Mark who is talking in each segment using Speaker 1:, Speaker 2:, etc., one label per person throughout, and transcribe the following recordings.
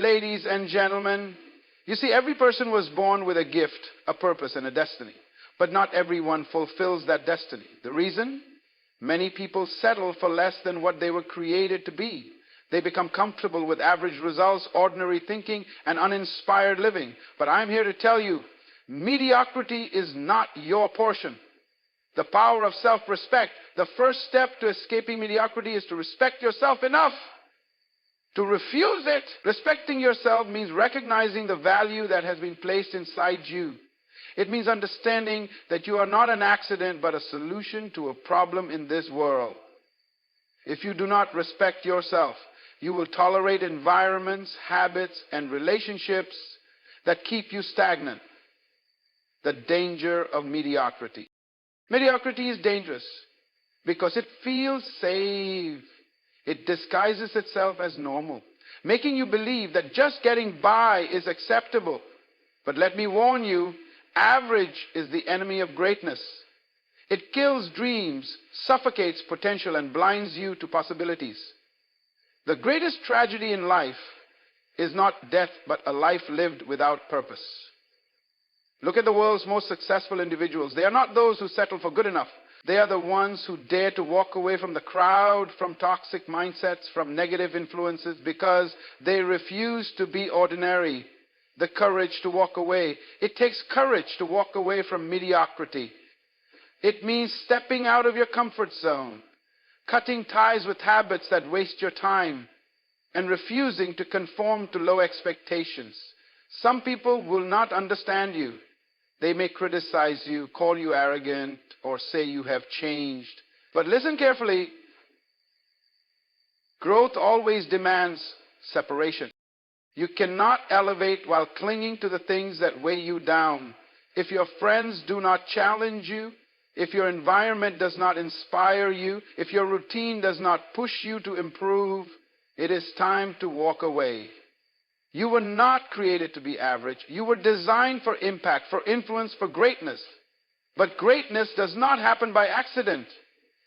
Speaker 1: ladies and gentlemen. You see, every person was born with a gift, a purpose, and a destiny. But not everyone fulfills that destiny. The reason? Many people settle for less than what they were created to be. They become comfortable with average results, ordinary thinking, and uninspired living. But I'm here to tell you, mediocrity is not your portion. The power of self-respect. The first step to escaping mediocrity is to respect yourself enough to refuse it. Respecting yourself means recognizing the value that has been placed inside you. It means understanding that you are not an accident but a solution to a problem in this world. If you do not respect yourself, you will tolerate environments, habits, and relationships that keep you stagnant. The danger of mediocrity. Mediocrity is dangerous because it feels safe. It disguises itself as normal, making you believe that just getting by is acceptable. But let me warn you, average is the enemy of greatness. It kills dreams, suffocates potential, and blinds you to possibilities. The greatest tragedy in life is not death, but a life lived without purpose. Look at the world's most successful individuals. They are not those who settle for good enough. They are the ones who dare to walk away from the crowd, from toxic mindsets, from negative influences, because they refuse to be ordinary. The courage to walk away. It takes courage to walk away from mediocrity. It means stepping out of your comfort zone, cutting ties with habits that waste your time, and refusing to conform to low expectations. Some people will not understand you. They may criticize you, call you arrogant, or say you have changed. But listen carefully. Growth always demands separation. You cannot elevate while clinging to the things that weigh you down. If your friends do not challenge you, if your environment does not inspire you, if your routine does not push you to improve, it is time to walk away. You were not created to be average. You were designed for impact, for influence, for greatness. But greatness does not happen by accident.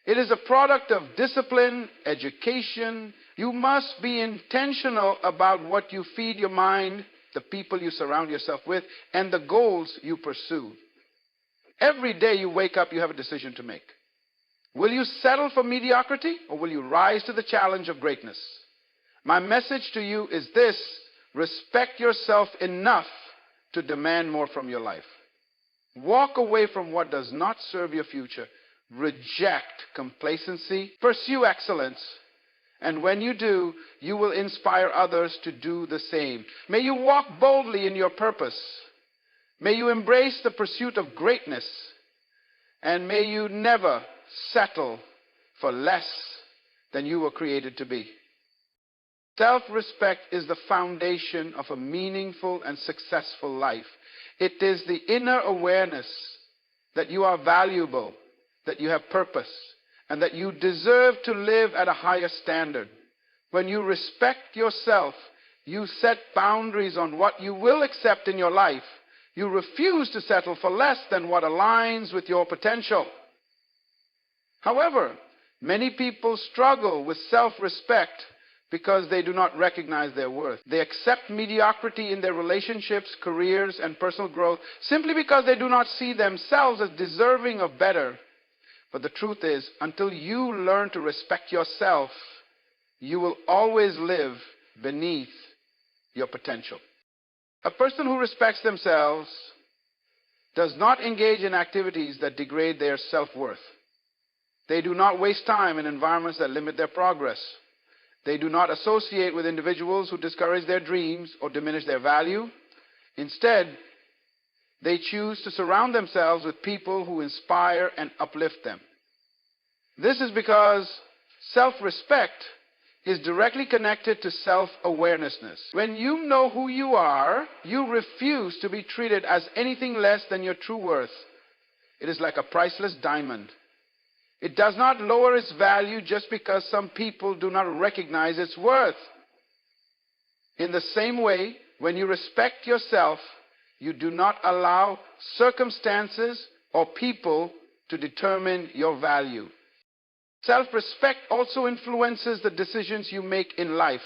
Speaker 1: It is a product of discipline, education. You must be intentional about what you feed your mind, the people you surround yourself with, and the goals you pursue. Every day you wake up, you have a decision to make. Will you settle for mediocrity, or will you rise to the challenge of greatness? My message to you is this: respect yourself enough to demand more from your life. Walk away from what does not serve your future. Reject complacency. Pursue excellence. And when you do, you will inspire others to do the same. May you walk boldly in your purpose. May you embrace the pursuit of greatness. And may you never settle for less than you were created to be. Self-respect is the foundation of a meaningful and successful life. It is the inner awareness that you are valuable, that you have purpose, and that you deserve to live at a higher standard. When you respect yourself, you set boundaries on what you will accept in your life. You refuse to settle for less than what aligns with your potential. However, many people struggle with self-respect because they do not recognize their worth. They accept mediocrity in their relationships, careers, and personal growth simply because they do not see themselves as deserving of better. But the truth is, until you learn to respect yourself, you will always live beneath your potential. A person who respects themselves does not engage in activities that degrade their self-worth. They do not waste time in environments that limit their progress. They do not associate with individuals who discourage their dreams or diminish their value. Instead, they choose to surround themselves with people who inspire and uplift them. This is because self-respect is directly connected to self-awarenessness. When you know who you are, you refuse to be treated as anything less than your true worth. It is like a priceless diamond. It does not lower its value just because some people do not recognize its worth. In the same way, when you respect yourself, you do not allow circumstances or people to determine your value. Self-respect also influences the decisions you make in life.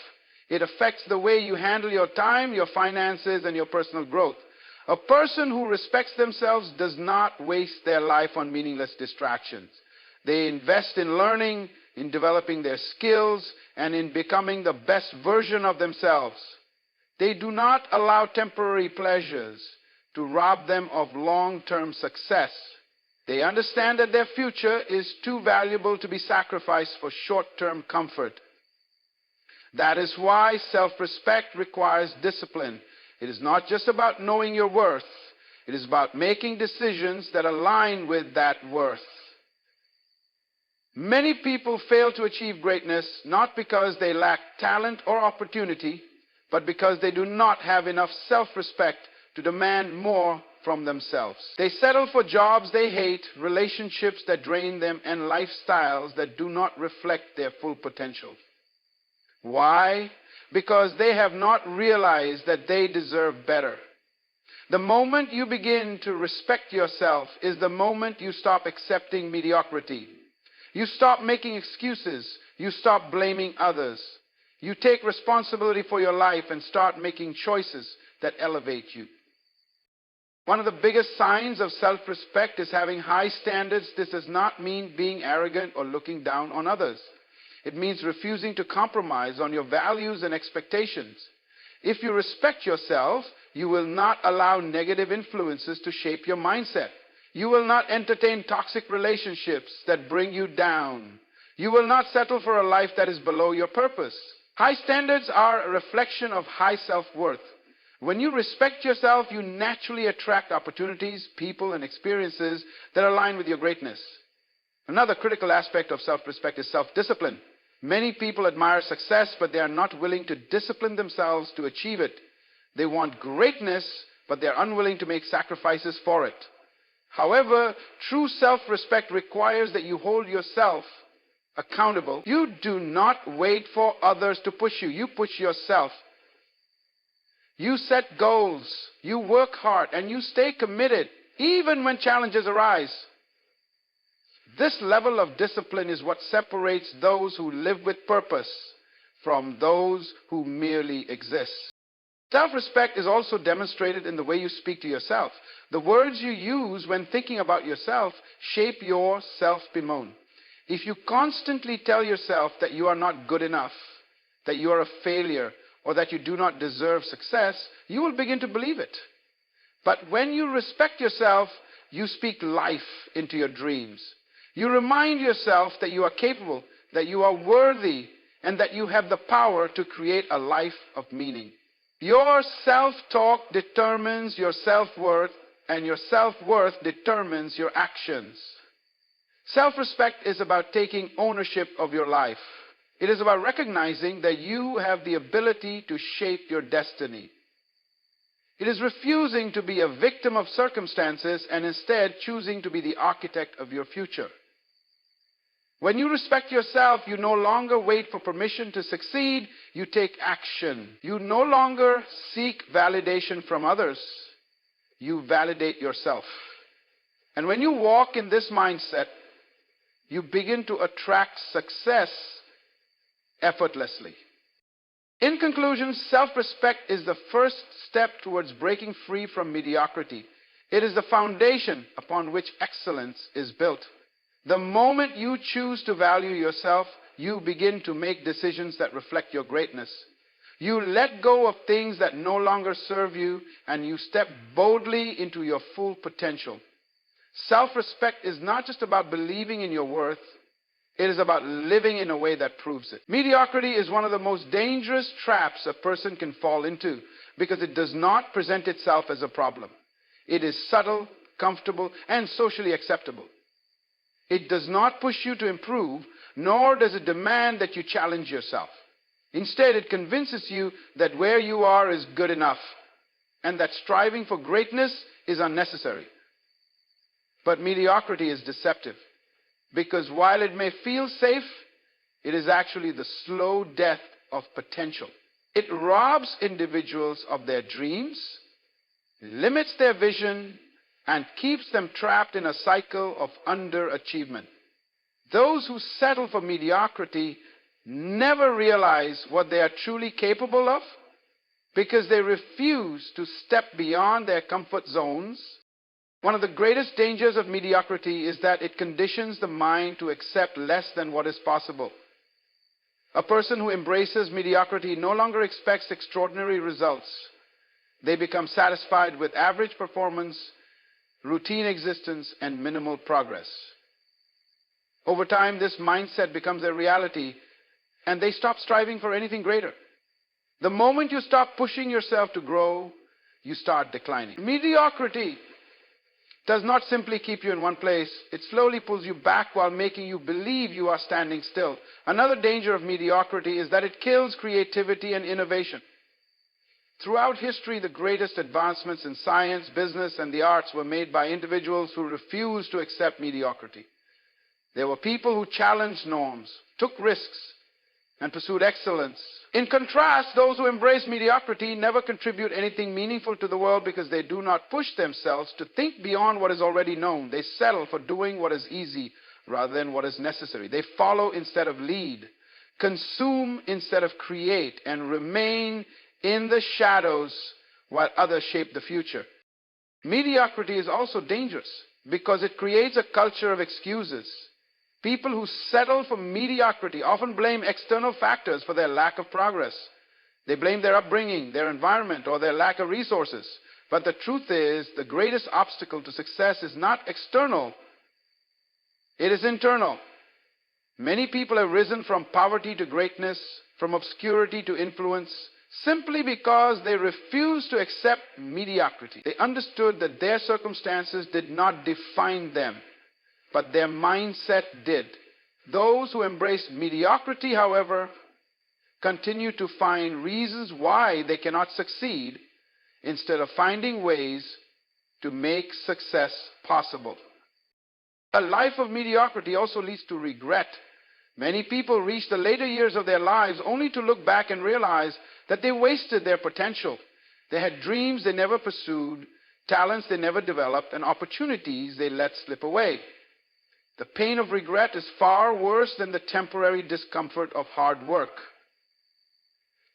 Speaker 1: It affects the way you handle your time, your finances, and your personal growth. A person who respects themselves does not waste their life on meaningless distractions. They invest in learning, in developing their skills, and in becoming the best version of themselves. They do not allow temporary pleasures to rob them of long-term success. They understand that their future is too valuable to be sacrificed for short-term comfort. That is why self-respect requires discipline. It is not just about knowing your worth. It is about making decisions that align with that worth. Many people fail to achieve greatness not because they lack talent or opportunity, but because they do not have enough self-respect to demand more from themselves. They settle for jobs they hate, relationships that drain them, and lifestyles that do not reflect their full potential. Why? Because they have not realized that they deserve better. The moment you begin to respect yourself is the moment you stop accepting mediocrity. You stop making excuses. You stop blaming others. You take responsibility for your life and start making choices that elevate you. One of the biggest signs of self-respect is having high standards. This does not mean being arrogant or looking down on others. It means refusing to compromise on your values and expectations. If you respect yourself, you will not allow negative influences to shape your mindset. You will not entertain toxic relationships that bring you down. You will not settle for a life that is below your purpose. High standards are a reflection of high self-worth. When you respect yourself, you naturally attract opportunities, people, and experiences that align with your greatness. Another critical aspect of self-respect is self-discipline. Many people admire success, but they are not willing to discipline themselves to achieve it. They want greatness, but they are unwilling to make sacrifices for it. However, true self-respect requires that you hold yourself accountable. You do not wait for others to push you. You push yourself. You set goals. You work hard, and you stay committed, even when challenges arise. This level of discipline is what separates those who live with purpose from those who merely exist. Self-respect is also demonstrated in the way you speak to yourself. The words you use when thinking about yourself shape your self-bemoan. If you constantly tell yourself that you are not good enough, that you are a failure, or that you do not deserve success, you will begin to believe it. But when you respect yourself, you speak life into your dreams. You remind yourself that you are capable, that you are worthy, and that you have the power to create a life of meaning. Your self-talk determines your self-worth, and your self-worth determines your actions. Self-respect is about taking ownership of your life. It is about recognizing that you have the ability to shape your destiny. It is refusing to be a victim of circumstances and instead choosing to be the architect of your future. When you respect yourself, you no longer wait for permission to succeed. You take action. You no longer seek validation from others. You validate yourself. And when you walk in this mindset, you begin to attract success effortlessly. In conclusion, self-respect is the first step towards breaking free from mediocrity. It is the foundation upon which excellence is built. The moment you choose to value yourself, you begin to make decisions that reflect your greatness. You let go of things that no longer serve you, and you step boldly into your full potential. Self-respect is not just about believing in your worth. It is about living in a way that proves it. Mediocrity is one of the most dangerous traps a person can fall into because it does not present itself as a problem. It is subtle, comfortable, and socially acceptable. It does not push you to improve, nor does it demand that you challenge yourself. Instead, it convinces you that where you are is good enough and that striving for greatness is unnecessary. But mediocrity is deceptive because while it may feel safe, it is actually the slow death of potential. It robs individuals of their dreams, limits their vision, and keeps them trapped in a cycle of underachievement. Those who settle for mediocrity never realize what they are truly capable of because they refuse to step beyond their comfort zones. One of the greatest dangers of mediocrity is that it conditions the mind to accept less than what is possible. A person who embraces mediocrity no longer expects extraordinary results. They become satisfied with average performance, routine existence, and minimal progress. Over time, this mindset becomes their reality, and they stop striving for anything greater. The moment you stop pushing yourself to grow, you start declining. Mediocrity does not simply keep you in one place. It slowly pulls you back while making you believe you are standing still. Another danger of mediocrity is that it kills creativity and innovation. Throughout history, the greatest advancements in science, business, and the arts were made by individuals who refused to accept mediocrity. There were people who challenged norms, took risks, and pursued excellence. In contrast, those who embrace mediocrity never contribute anything meaningful to the world because they do not push themselves to think beyond what is already known. They settle for doing what is easy rather than what is necessary. They follow instead of lead, consume instead of create, and remain in the shadows while others shape the future. Mediocrity is also dangerous because it creates a culture of excuses. People who settle for mediocrity often blame external factors for their lack of progress. They blame their upbringing, their environment, or their lack of resources. But the truth is, the greatest obstacle to success is not external, it is internal. Many people have risen from poverty to greatness, from obscurity to influence, simply because they refused to accept mediocrity. They understood that their circumstances did not define them, but their mindset did. Those who embrace mediocrity, however, continue to find reasons why they cannot succeed instead of finding ways to make success possible. A life of mediocrity also leads to regret. Many people reach the later years of their lives only to look back and realize that they wasted their potential. They had dreams they never pursued, talents they never developed, and opportunities they let slip away. The pain of regret is far worse than the temporary discomfort of hard work.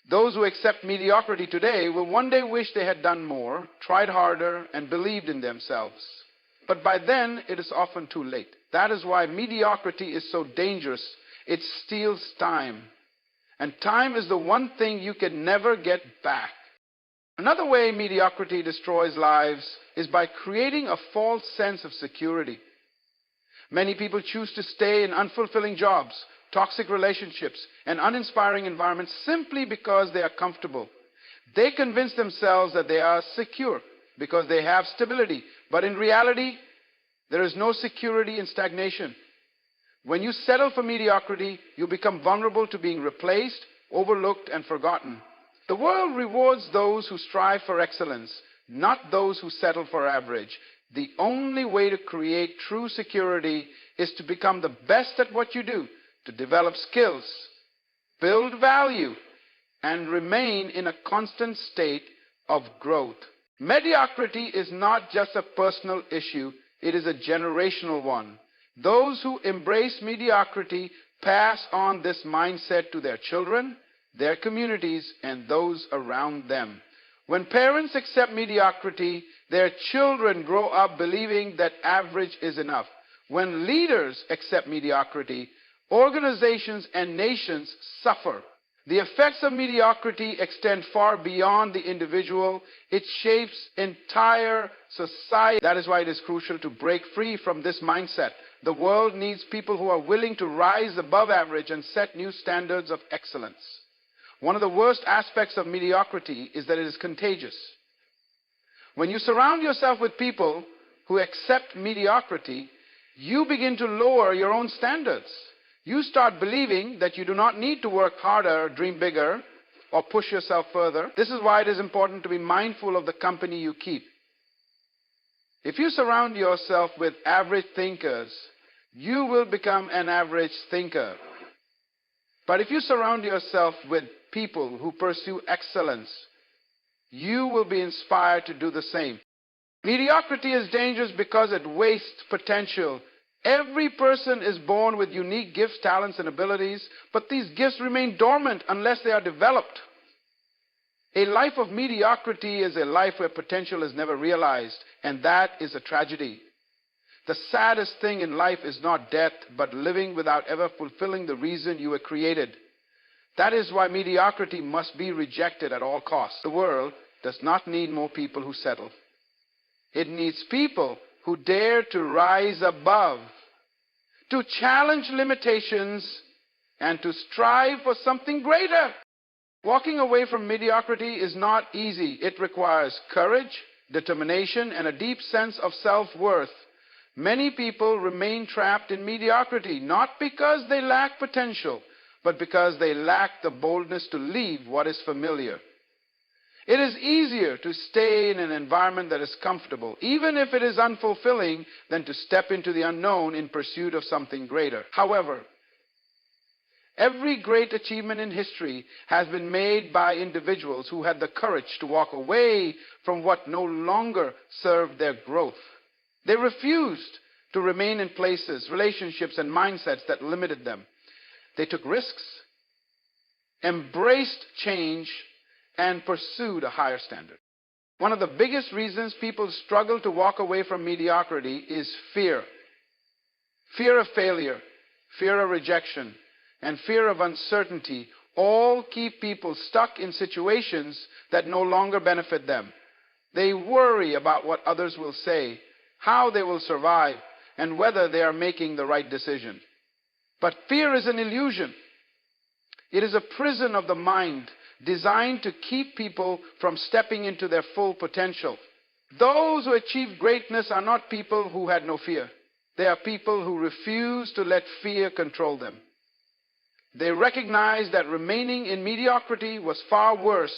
Speaker 1: Those who accept mediocrity today will one day wish they had done more, tried harder, and believed in themselves. But by then, it is often too late. That is why mediocrity is so dangerous. It steals time. And time is the one thing you can never get back. Another way mediocrity destroys lives is by creating a false sense of security. Many people choose to stay in unfulfilling jobs, toxic relationships, and uninspiring environments simply because they are comfortable. They convince themselves that they are secure because they have stability. But in reality, there is no security in stagnation. When you settle for mediocrity, you become vulnerable to being replaced, overlooked, and forgotten. The world rewards those who strive for excellence, not those who settle for average. The only way to create true security is to become the best at what you do, to develop skills, build value, and remain in a constant state of growth. Mediocrity is not just a personal issue, it is a generational one. Those who embrace mediocrity pass on this mindset to their children, their communities, and those around them. When parents accept mediocrity, their children grow up believing that average is enough. When leaders accept mediocrity, organizations and nations suffer. The effects of mediocrity extend far beyond the individual. It shapes entire society. That is why it is crucial to break free from this mindset. The world needs people who are willing to rise above average and set new standards of excellence. One of the worst aspects of mediocrity is that it is contagious. When you surround yourself with people who accept mediocrity, you begin to lower your own standards. You start believing that you do not need to work harder, dream bigger, or push yourself further. This is why it is important to be mindful of the company you keep. If you surround yourself with average thinkers, you will become an average thinker. But if you surround yourself with people who pursue excellence, you will be inspired to do the same. Mediocrity is dangerous because it wastes potential. Every person is born with unique gifts, talents, and abilities, but these gifts remain dormant unless they are developed. A life of mediocrity is a life where potential is never realized, and that is a tragedy. The saddest thing in life is not death, but living without ever fulfilling the reason you were created. That is why mediocrity must be rejected at all costs. The world does not need more people who settle. It needs people who dare to rise above, to challenge limitations, and to strive for something greater. Walking away from mediocrity is not easy. It requires courage, determination, and a deep sense of self-worth. Many people remain trapped in mediocrity, not because they lack potential, but because they lack the boldness to leave what is familiar. It is easier to stay in an environment that is comfortable, even if it is unfulfilling, than to step into the unknown in pursuit of something greater. However, every great achievement in history has been made by individuals who had the courage to walk away from what no longer served their growth. They refused to remain in places, relationships, and mindsets that limited them. They took risks, embraced change, and pursued a higher standard. One of the biggest reasons people struggle to walk away from mediocrity is fear. Fear of failure, fear of rejection, and fear of uncertainty all keep people stuck in situations that no longer benefit them. They worry about what others will say, how they will survive, and whether they are making the right decision. But fear is an illusion. It is a prison of the mind designed to keep people from stepping into their full potential. Those who achieve greatness are not people who had no fear. They are people who refuse to let fear control them. They recognize that remaining in mediocrity was far worse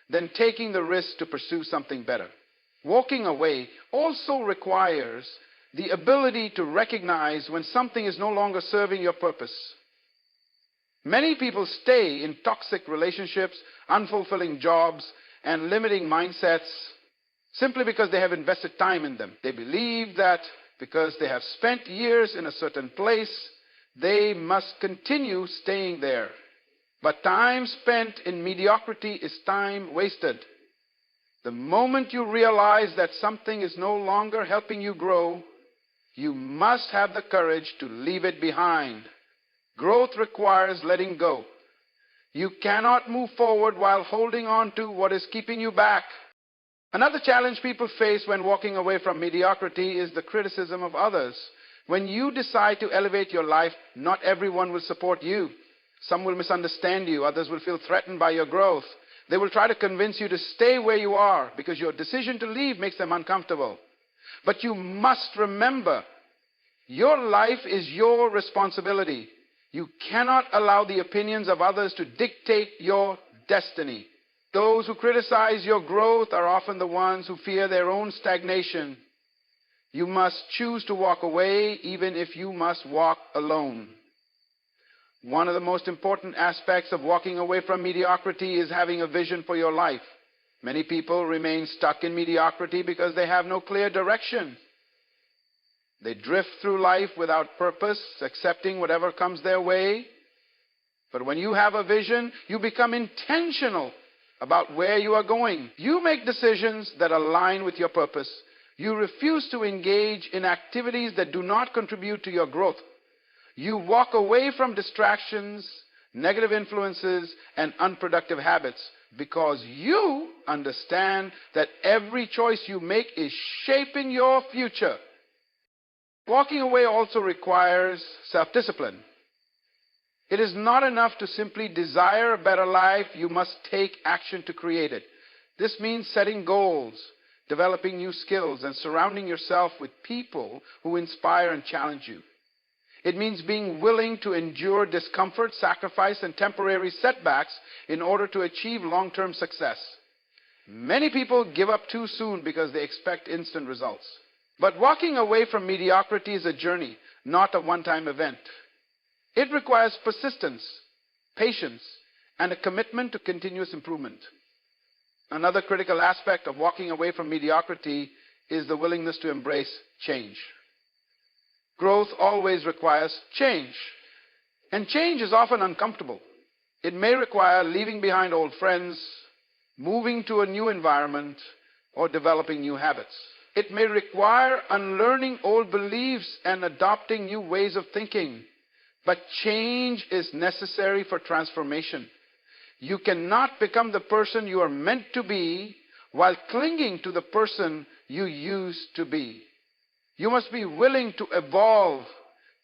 Speaker 1: than taking the risk to pursue something better. Walking away also requires the ability to recognize when something is no longer serving your purpose. Many people stay in toxic relationships, unfulfilling jobs, and limiting mindsets simply because they have invested time in them. They believe that because they have spent years in a certain place, they must continue staying there. But time spent in mediocrity is time wasted. The moment you realize that something is no longer helping you grow, you must have the courage to leave it behind. Growth requires letting go. You cannot move forward while holding on to what is keeping you back. Another challenge people face when walking away from mediocrity is the criticism of others. When you decide to elevate your life, not everyone will support you. Some will misunderstand you. Others will feel threatened by your growth. They will try to convince you to stay where you are because your decision to leave makes them uncomfortable. But you must remember, your life is your responsibility. You cannot allow the opinions of others to dictate your destiny. Those who criticize your growth are often the ones who fear their own stagnation. You must choose to walk away, even if you must walk alone. One of the most important aspects of walking away from mediocrity is having a vision for your life. Many people remain stuck in mediocrity because they have no clear direction. They drift through life without purpose, accepting whatever comes their way. But when you have a vision, you become intentional about where you are going. You make decisions that align with your purpose. You refuse to engage in activities that do not contribute to your growth. You walk away from distractions, negative influences, and unproductive habits because you understand that every choice you make is shaping your future. Walking away also requires self-discipline. It is not enough to simply desire a better life. You must take action to create it. This means setting goals, developing new skills, and surrounding yourself with people who inspire and challenge you. It means being willing to endure discomfort, sacrifice, and temporary setbacks in order to achieve long-term success. Many people give up too soon because they expect instant results. But walking away from mediocrity is a journey, not a one-time event. It requires persistence, patience, and a commitment to continuous improvement. Another critical aspect of walking away from mediocrity is the willingness to embrace change. Growth always requires change. And change is often uncomfortable. It may require leaving behind old friends, moving to a new environment, or developing new habits. It may require unlearning old beliefs and adopting new ways of thinking. But change is necessary for transformation. You cannot become the person you are meant to be while clinging to the person you used to be. You must be willing to evolve,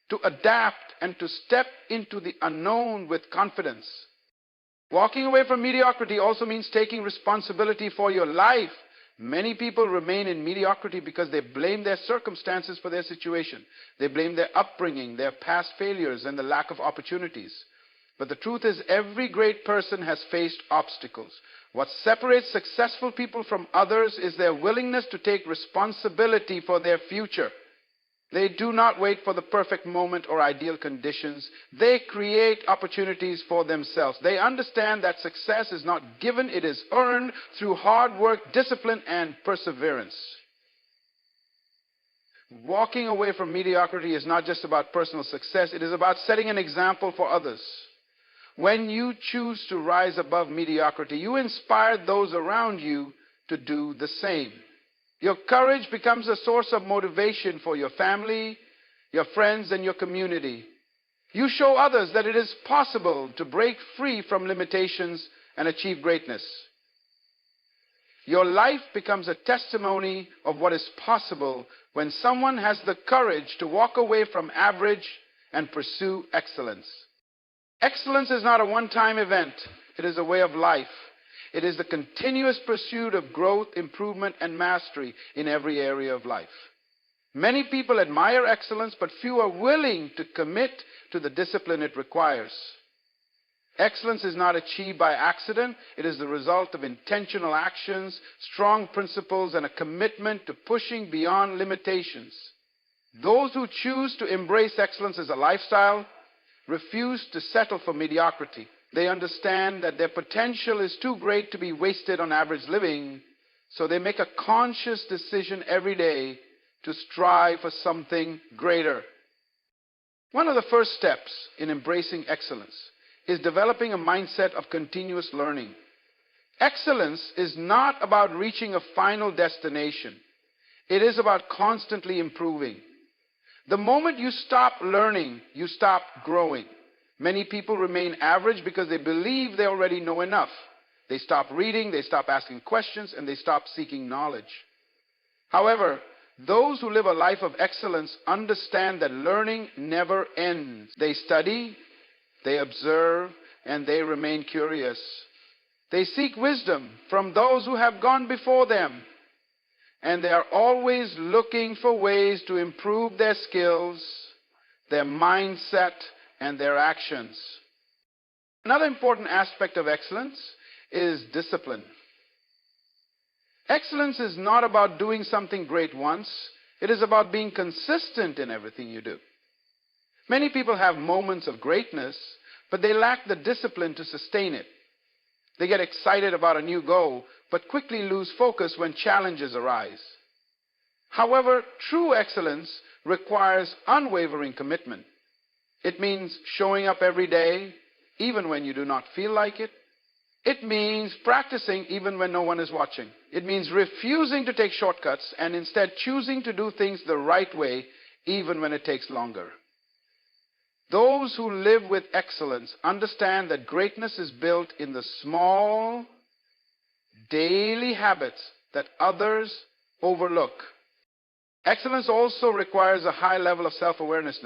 Speaker 1: to adapt, and to step into the unknown with confidence. Walking away from mediocrity also means taking responsibility for your life. Many people remain in mediocrity because they blame their circumstances for their situation. They blame their upbringing, their past failures, and the lack of opportunities. But the truth is, every great person has faced obstacles. What separates successful people from others is their willingness to take responsibility for their future. They do not wait for the perfect moment or ideal conditions. They create opportunities for themselves. They understand that success is not given, it is earned through hard work, discipline, and perseverance. Walking away from mediocrity is not just about personal success, it is about setting an example for others. When you choose to rise above mediocrity, you inspire those around you to do the same. Your courage becomes a source of motivation for your family, your friends, and your community. You show others that it is possible to break free from limitations and achieve greatness. Your life becomes a testimony of what is possible when someone has the courage to walk away from average and pursue excellence. Excellence is not a one-time event. It is a way of life. It is the continuous pursuit of growth, improvement, and mastery in every area of life. Many people admire excellence, but few are willing to commit to the discipline it requires. Excellence is not achieved by accident. It is the result of intentional actions, strong principles, and a commitment to pushing beyond limitations. Those who choose to embrace excellence as a lifestyle refuse to settle for mediocrity. They understand that their potential is too great to be wasted on average living, so they make a conscious decision every day to strive for something greater. One of the first steps in embracing excellence is developing a mindset of continuous learning. Excellence is not about reaching a final destination. It is about constantly improving. The moment you stop learning, you stop growing. Many people remain average because they believe they already know enough. They stop reading, they stop asking questions, and they stop seeking knowledge. However, those who live a life of excellence understand that learning never ends. They study, they observe, and they remain curious. They seek wisdom from those who have gone before them. And they are always looking for ways to improve their skills, their mindset, and their actions. Another important aspect of excellence is discipline. Excellence is not about doing something great once. It is about being consistent in everything you do. Many people have moments of greatness, but they lack the discipline to sustain it. They get excited about a new goal, but quickly lose focus when challenges arise. However, true excellence requires unwavering commitment. It means showing up every day, even when you do not feel like it. It means practicing even when no one is watching. It means refusing to take shortcuts and instead choosing to do things the right way, even when it takes longer. Those who live with excellence understand that greatness is built in the small, daily habits that others overlook. Excellence also requires a high level of self-awareness.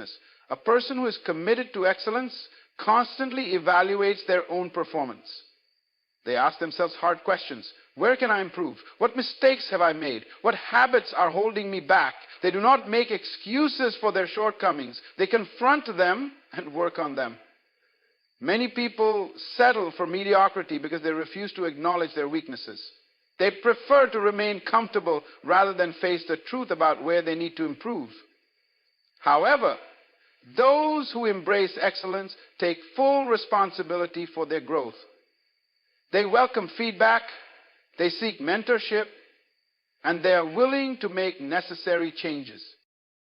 Speaker 1: A person who is committed to excellence constantly evaluates their own performance. They ask themselves hard questions. Where can I improve? What mistakes have I made? What habits are holding me back? They do not make excuses for their shortcomings. They confront them and work on them. Many people settle for mediocrity because they refuse to acknowledge their weaknesses. They prefer to remain comfortable rather than face the truth about where they need to improve. However, those who embrace excellence take full responsibility for their growth. They welcome feedback, they seek mentorship, and they are willing to make necessary changes.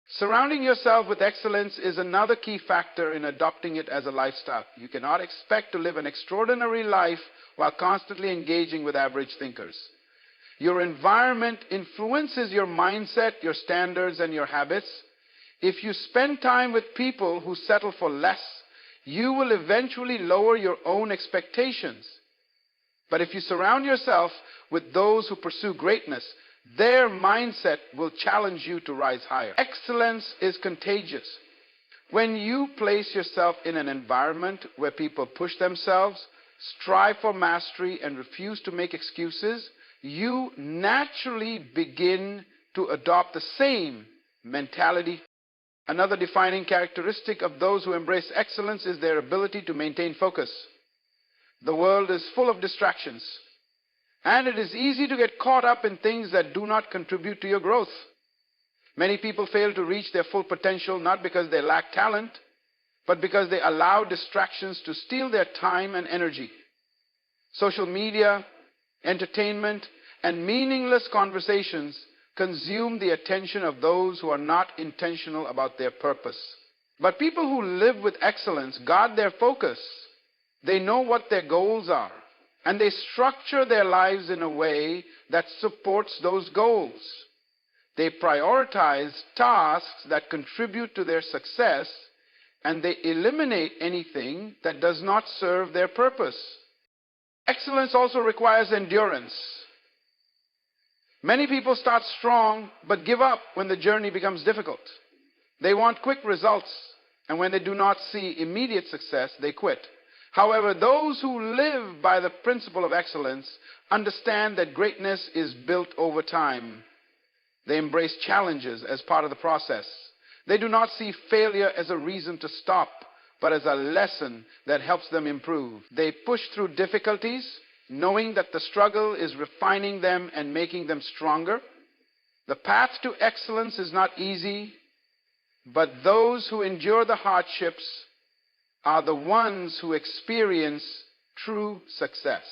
Speaker 1: Surrounding yourself with excellence is another key factor in adopting it as a lifestyle. You cannot expect to live an extraordinary life while constantly engaging with average thinkers. Your environment influences your mindset, your standards, and your habits. If you spend time with people who settle for less, you will eventually lower your own expectations. But if you surround yourself with those who pursue greatness, their mindset will challenge you to rise higher. Excellence is contagious. When you place yourself in an environment where people push themselves, strive for mastery, and refuse to make excuses, you naturally begin to adopt the same mentality. Another defining characteristic of those who embrace excellence is their ability to maintain focus. The world is full of distractions, and it is easy to get caught up in things that do not contribute to your growth. Many people fail to reach their full potential not because they lack talent, but because they allow distractions to steal their time and energy. Social media, entertainment, and meaningless conversations consume the attention of those who are not intentional about their purpose. But people who live with excellence guard their focus. They know what their goals are, and they structure their lives in a way that supports those goals. They prioritize tasks that contribute to their success, and they eliminate anything that does not serve their purpose. Excellence also requires endurance. Many people start strong but give up when the journey becomes difficult. They want quick results, and when they do not see immediate success, they quit. However, those who live by the principle of excellence understand that greatness is built over time. They embrace challenges as part of the process. They do not see failure as a reason to stop, but as a lesson that helps them improve. They push through difficulties, knowing that the struggle is refining them and making them stronger. The path to excellence is not easy, but those who endure the hardships are the ones who experience true success.